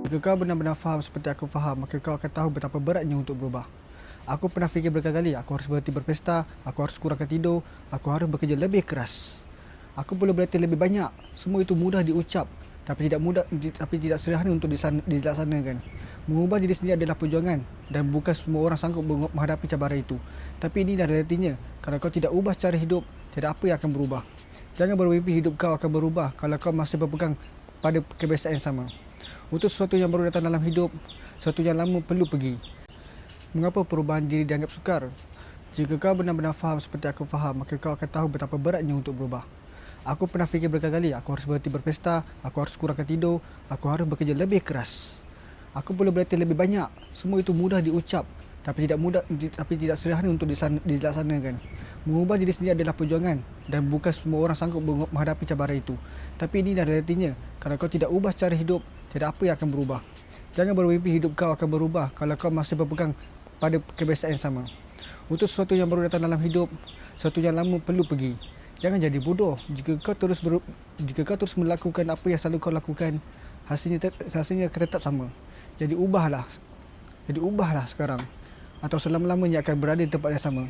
Jika kau benar-benar faham seperti aku faham, maka kau akan tahu betapa beratnya untuk berubah. Aku pernah fikir berkali-kali, aku harus berhenti berpesta, aku harus kurangkan tidur, aku harus bekerja lebih keras. Aku perlu berlatih lebih banyak. Semua itu mudah diucap, tapi tidak sederhana untuk dilaksanakan. Mengubah diri sendiri adalah perjuangan dan bukan semua orang sanggup menghadapi cabaran itu. Tapi inilah realitinya. Kalau kau tidak ubah cara hidup, tidak apa yang akan berubah. Jangan bermimpi hidup kau akan berubah kalau kau masih berpegang pada kebiasaan yang sama. Untuk sesuatu yang baru datang dalam hidup, sesuatu yang lama perlu pergi. Mengapa perubahan diri dianggap sukar? Jika kau benar-benar faham seperti aku faham, maka kau akan tahu betapa beratnya untuk berubah. Aku pernah fikir berkali-kali, aku harus berhenti berpesta, aku harus kurangkan tidur, aku harus bekerja lebih keras. Aku perlu berlatih lebih banyak. Semua itu mudah diucap, tapi tidak sederhana untuk dilaksanakan. Mengubah diri sendiri adalah perjuangan dan bukan semua orang sanggup menghadapi cabaran itu. Tapi inilah realitinya. Kalau kau tidak ubah cara hidup, tidak apa yang akan berubah. Jangan bermimpi hidup kau akan berubah kalau kau masih berpegang pada kebiasaan yang sama. Untuk sesuatu yang baru datang dalam hidup, sesuatu yang lama perlu pergi. Jangan jadi bodoh. Jika kau terus melakukan apa yang selalu kau lakukan, hasilnya akan tetap sama. Jadi ubahlah. Jadi ubahlah sekarang, atau selama-lamanya akan berada di tempat yang sama.